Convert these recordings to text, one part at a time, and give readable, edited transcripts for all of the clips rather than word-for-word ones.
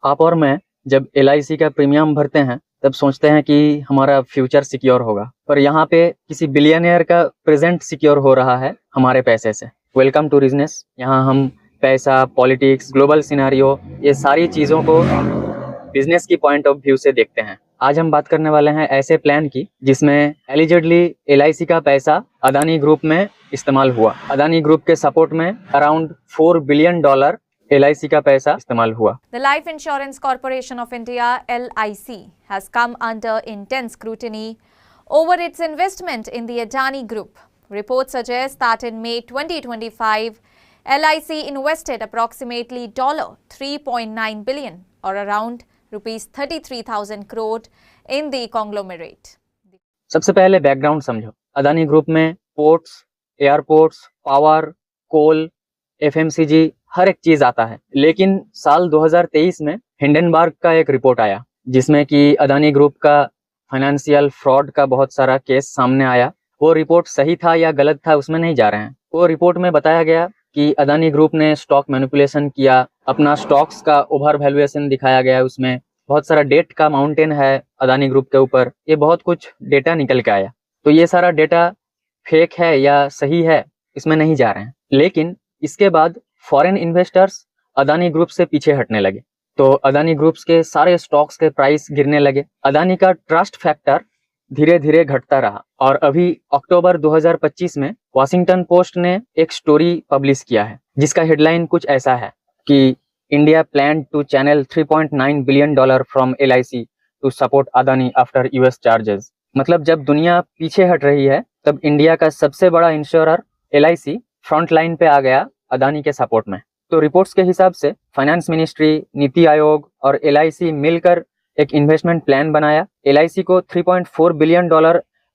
आप और मैं जब LIC का प्रीमियम भरते हैं तब सोचते हैं कि हमारा फ्यूचर सिक्योर होगा, पर यहाँ पे किसी बिलियनियर का प्रेजेंट सिक्योर हो रहा है हमारे पैसे से। वेलकम टू रिजनेस। यहाँ हम पैसा, पॉलिटिक्स, ग्लोबल सिनेरियो, ये सारी चीज़ों को बिजनेस की पॉइंट ऑफ व्यू से देखते हैं। आज हम बात करने वाले हैं ऐसे प्लान की जिसमें एलिजिडली LIC का पैसा अदानी ग्रुप में इस्तेमाल हुआ। अदानी ग्रुप के सपोर्ट में अराउंड $4 बिलियन LIC का पैसा इस्तेमाल हुआ। The Life Insurance Corporation of India (LIC) has come under intense scrutiny over its investment in the Adani Group. Reports suggest that in May 2025, LIC invested approximately $3.9 billion or around rupees 33,000 crore in the conglomerate. सबसे पहले background समझो। Adani group में ports, airports, power, कोल, FMCG हर एक चीज आता है। लेकिन साल 2023 में हिंडनबर्ग का एक रिपोर्ट आया जिसमें कि अदानी ग्रुप का फाइनेंशियल फ्रॉड का बहुत सारा केस सामने आया। वो रिपोर्ट सही था या गलत था उसमें नहीं जा रहे हैं। वो रिपोर्ट में बताया गया कि अदानी ग्रुप ने स्टॉक मैनिपुलेशन किया, अपना स्टॉक्स का ओवर वैल्यूएशन दिखाया गया है, उसमें बहुत सारा डेट का माउंटेन है अदानी ग्रुप के ऊपर। ये बहुत कुछ डेटा निकल के आया। तो ये सारा डेटा फेक है या सही है इसमें नहीं जा रहे हैं। लेकिन इसके बाद फॉरेन इन्वेस्टर्स अदानी ग्रुप से पीछे हटने लगे, तो अदानी ग्रुप्स के सारे स्टॉक्स के प्राइस गिरने लगे। अदानी का ट्रस्ट फैक्टर धीरे धीरे घटता रहा और अभी अक्टूबर 2025 में वॉशिंगटन पोस्ट ने एक स्टोरी पब्लिश किया है जिसका हेडलाइन कुछ ऐसा है कि India plan to channel $3.9 billion from LIC to support Adani after US charges. मतलब जब दुनिया पीछे हट रही है तब इंडिया का सबसे बड़ा इंश्योरर LIC फ्रंट लाइन पे आ गया अदानी के सपोर्ट में। तो रिपोर्ट्स के हिसाब से फाइनेंस मिनिस्ट्री, नीति आयोग और LIC मिलकर एक इन्वेस्टमेंट प्लान बनाया। LIC को $3.4 बिलियन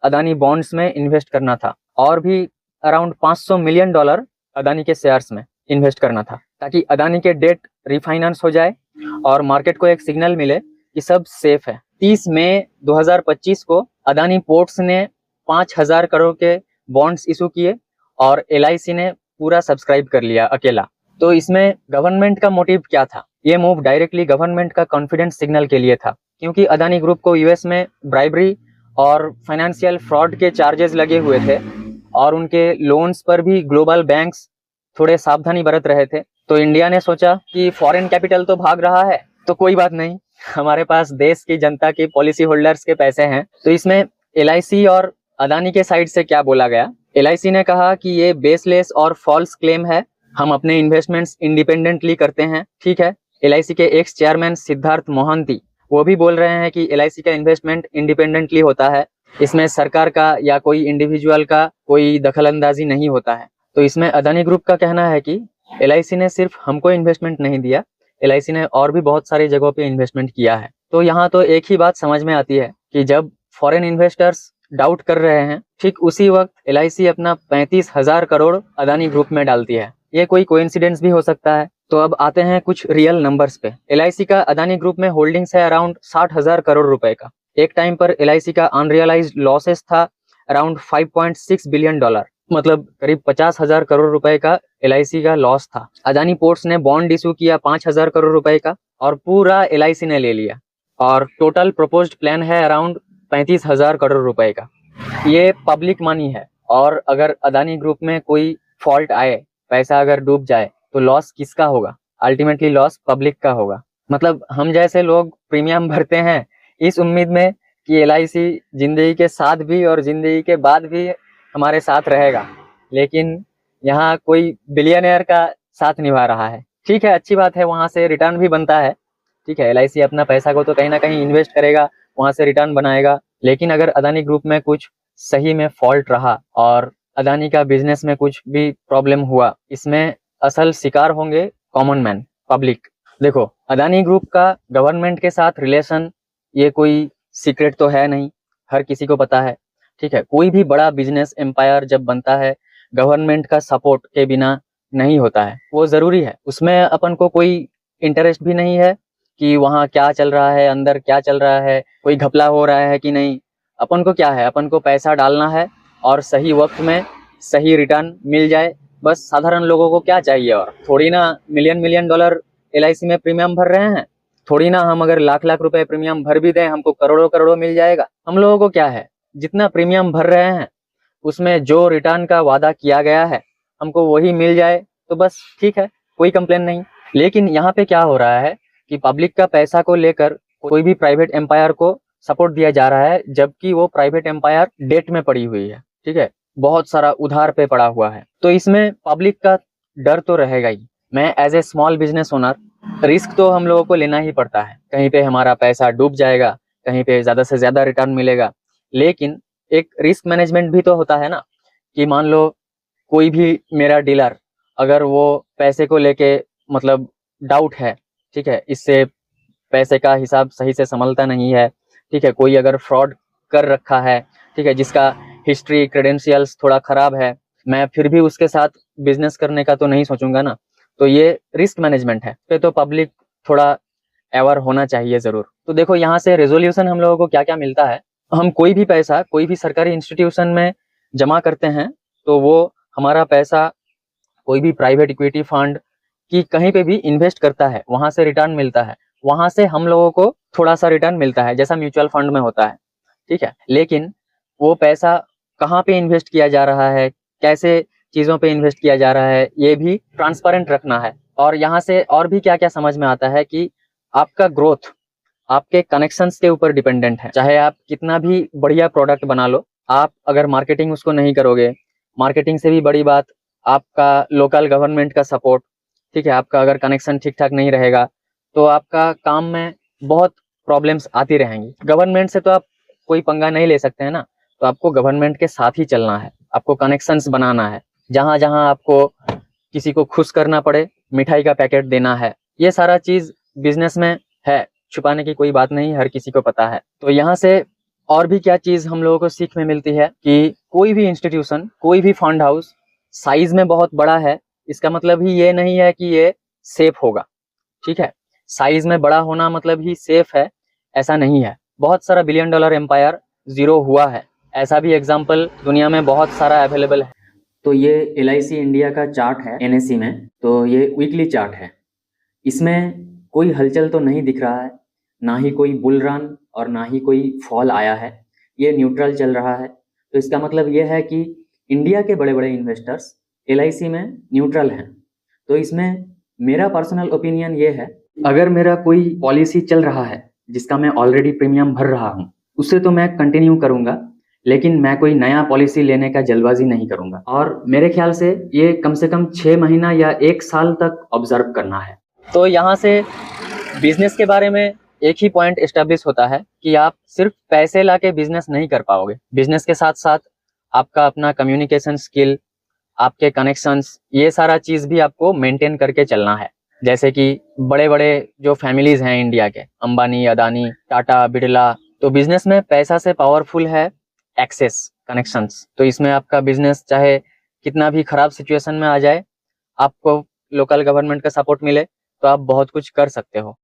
अदानी बॉन्ड्स में इन्वेस्ट करना था और भी अराउंड $500 मिलियन अदानी के शेयर्स में इन्वेस्ट करना था ताकि अदानी के डेट रिफाइनेंस हो जाए और मार्केट को एक सिग्नल मिले कि सब सेफ है। 30 मई 2025 को अदानी पोर्ट्स ने 5,000 करोड़ के बॉन्ड्स इशू किए और LIC ने पूरा सब्सक्राइब कर लिया अकेला। तो इसमें गवर्नमेंट का मोटिव क्या था? ये मूव डायरेक्टली गवर्नमेंट का कॉन्फिडेंस सिग्नल के लिए था, क्योंकि अदानी ग्रुप को US में ब्राइबरी और फाइनेंशियल फ्रॉड के चार्जेस लगे हुए थे और उनके लोन्स पर भी ग्लोबल बैंक्स थोड़े सावधानी बरत रहे थे। तो इंडिया ने सोचा कि फॉरेन कैपिटल तो भाग रहा है तो कोई बात नहीं, हमारे पास देश की जनता के पॉलिसी होल्डर्स के पैसे हैं। तो इसमें LIC और अदानी के साइड से क्या बोला गया? LIC ने कहा कि ये बेसलेस और फॉल्स क्लेम है, हम अपने इन्वेस्टमेंट्स इंडिपेंडेंटली करते हैं। ठीक है। LIC के एक्स चेयरमैन सिद्धार्थ मोहंती वो भी बोल रहे हैं कि LIC का इन्वेस्टमेंट इंडिपेंडेंटली होता है, इसमें सरकार का या कोई इंडिविजुअल का कोई दखलंदाजी नहीं होता है। तो इसमें अदानी ग्रुप का कहना है कि LIC ने सिर्फ हमको इन्वेस्टमेंट नहीं दिया, LIC ने और भी बहुत सारी जगहों पे इन्वेस्टमेंट किया है। तो यहाँ तो एक ही बात समझ में आती है कि जब फॉरेन इन्वेस्टर्स डाउट कर रहे हैं, ठीक उसी वक्त LIC अपना 35,000 करोड़ अदानी ग्रुप में डालती है। ये कोई कोइंसिडेंस भी हो सकता है। तो अब आते हैं कुछ रियल नंबर्स पे। LIC का अदानी ग्रुप में होल्डिंग्स है अराउंड 60,000 करोड़ रुपए का। एक टाइम पर LIC का अनरियलाइज्ड लॉसेस था अराउंड $5.6 बिलियन, मतलब करीब 50,000 करोड़ रुपए का LIC का लॉस था। अदानी पोर्ट्स ने बॉन्ड इशू किया 5,000 करोड़ रुपए का और पूरा LIC ने ले लिया और टोटल प्रपोज्ड प्लान है अराउंड 35,000 करोड़ रुपए का। ये पब्लिक मनी है और अगर अदानी ग्रुप में कोई फॉल्ट आए, पैसा अगर डूब जाए तो लॉस किसका होगा? अल्टीमेटली लॉस पब्लिक का होगा। मतलब हम जैसे लोग प्रीमियम भरते हैं इस उम्मीद में कि LIC जिंदगी के साथ भी और जिंदगी के बाद भी हमारे साथ रहेगा, लेकिन यहाँ कोई बिलियनियर का साथ निभा रहा है। ठीक है, अच्छी बात है, वहां से रिटर्न भी बनता है। ठीक है, LIC अपना पैसा को तो कहीं ना कहीं इन्वेस्ट करेगा, वहां से रिटर्न बनाएगा। लेकिन अगर अदानी ग्रुप में कुछ सही में फॉल्ट रहा और अदानी का बिजनेस में कुछ भी प्रॉब्लम हुआ, इसमें असल शिकार होंगे कॉमन मैन, पब्लिक। देखो, अदानी ग्रुप का गवर्नमेंट के साथ रिलेशन ये कोई सीक्रेट तो है नहीं, हर किसी को पता है। ठीक है, कोई भी बड़ा बिजनेस एम्पायर जब बनता है गवर्नमेंट का सपोर्ट के बिना नहीं होता है। वो जरूरी है, उसमें अपन को कोई इंटरेस्ट भी नहीं है कि वहाँ क्या चल रहा है, अंदर क्या चल रहा है, कोई घपला हो रहा है कि नहीं। अपन को क्या है, अपन को पैसा डालना है और सही वक्त में सही रिटर्न मिल जाए, बस। साधारण लोगों को क्या चाहिए? और थोड़ी ना मिलियन $मिलियन LIC में प्रीमियम भर रहे हैं, थोड़ी ना हम अगर लाख लाख रुपए प्रीमियम भर भी दें हमको करोड़ों करोड़ों मिल जाएगा। हम लोगों को क्या है, जितना प्रीमियम भर रहे हैं उसमें जो रिटर्न का वादा किया गया है हमको वही मिल जाए तो बस ठीक है, कोई कंप्लेन नहीं। लेकिन यहाँ पे क्या हो रहा है कि पब्लिक का पैसा को लेकर कोई भी प्राइवेट एम्पायर को सपोर्ट दिया जा रहा है, जबकि वो प्राइवेट एम्पायर डेट में पड़ी हुई है, ठीक है, बहुत सारा उधार पे पड़ा हुआ है। तो इसमें पब्लिक का डर तो रहेगा ही। मैं as a small business owner risk तो हम लोगों को लेना ही पड़ता है, कहीं पे हमारा पैसा डूब जाएगा, कहीं पे ज्यादा से ज्यादा रिटर्न मिलेगा। लेकिन एक रिस्क मैनेजमेंट भी तो होता है ना, कि मान लो कोई भी मेरा डीलर अगर वो पैसे को लेके मतलब डाउट है, ठीक है, इससे पैसे का हिसाब सही से संभलता नहीं है, ठीक है, कोई अगर फ्रॉड कर रखा है, ठीक है, जिसका हिस्ट्री क्रेडेंशियल्स थोड़ा खराब है, मैं फिर भी उसके साथ बिजनेस करने का तो नहीं सोचूंगा ना। तो ये रिस्क मैनेजमेंट है, पे तो पब्लिक थोड़ा अवेयर होना चाहिए जरूर। तो देखो यहाँ से रेजोल्यूशन हम लोगों को क्या क्या मिलता है। हम कोई भी पैसा कोई भी सरकारी इंस्टीट्यूशन में जमा करते हैं तो वो हमारा पैसा कोई भी प्राइवेट इक्विटी फंड की कहीं पे भी इन्वेस्ट करता है, वहां से रिटर्न मिलता है, वहां से हम लोगों को थोड़ा सा रिटर्न मिलता है जैसा म्यूचुअल फंड में होता है, ठीक है। लेकिन वो पैसा कहाँ पे इन्वेस्ट किया जा रहा है, कैसे चीजों पे इन्वेस्ट किया जा रहा है, ये भी ट्रांसपेरेंट रखना है। और यहाँ से और भी क्या क्या समझ में आता है कि आपका ग्रोथ आपके कनेक्शंस के ऊपर डिपेंडेंट है। चाहे आप कितना भी बढ़िया प्रोडक्ट बना लो, आप अगर मार्केटिंग उसको नहीं करोगे, मार्केटिंग से भी बड़ी बात आपका लोकल गवर्नमेंट का सपोर्ट, ठीक है, आपका अगर कनेक्शन ठीक ठाक नहीं रहेगा तो आपका काम में बहुत प्रॉब्लम्स आती रहेंगी। गवर्नमेंट से तो आप कोई पंगा नहीं ले सकते हैं ना, तो आपको गवर्नमेंट के साथ ही चलना है, आपको कनेक्शंस बनाना है, जहां जहां आपको किसी को खुश करना पड़े मिठाई का पैकेट देना है, ये सारा चीज बिजनेस में है, छुपाने की कोई बात नहीं, हर किसी को पता है। तो यहाँ से और भी क्या चीज हम लोगों को सीख में मिलती है कि कोई भी इंस्टीट्यूशन कोई भी फंड हाउस साइज में बहुत बड़ा है इसका मतलब ही ये नहीं है कि ये सेफ होगा, ठीक है। साइज में बड़ा होना मतलब ही सेफ है ऐसा नहीं है। बहुत सारा $1 बिलियन एम्पायर जीरो हुआ है, ऐसा भी एग्जाम्पल दुनिया में बहुत सारा अवेलेबल है। तो ये LIC इंडिया का चार्ट है NSE में, तो ये वीकली चार्ट है। इसमें कोई हलचल तो नहीं दिख रहा है, ना ही कोई बुल रन और ना ही कोई फॉल आया है, ये न्यूट्रल चल रहा है। तो इसका मतलब ये है कि इंडिया के बड़े बड़े इन्वेस्टर्स LIC में न्यूट्रल हैं। तो इसमें मेरा पर्सनल ओपिनियन ये है, अगर मेरा कोई पॉलिसी चल रहा है जिसका मैं ऑलरेडी प्रीमियम भर रहा हूँ उससे तो मैं कंटिन्यू करूंगा, लेकिन मैं कोई नया पॉलिसी लेने का जल्दबाजी नहीं करूंगा। और मेरे ख्याल से ये कम से कम 6 महीना या 1 साल तक ऑब्जर्व करना है। तो यहाँ से बिजनेस के बारे में एक ही पॉइंट एस्टेब्लिश होता है कि आप सिर्फ पैसे लाके बिजनेस नहीं कर पाओगे। बिजनेस के साथ साथ आपका अपना कम्युनिकेशन स्किल, आपके कनेक्शंस, ये सारा चीज भी आपको मेंटेन करके चलना है। जैसे कि बड़े बड़े जो फैमिलीज हैं इंडिया के, अंबानी, अदानी, टाटा, बिरला, तो बिजनेस में पैसा से पावरफुल है एक्सेस, कनेक्शंस। तो इसमें आपका बिजनेस चाहे कितना भी खराब सिचुएशन में आ जाए, आपको लोकल गवर्नमेंट का सपोर्ट मिले तो आप बहुत कुछ कर सकते हो।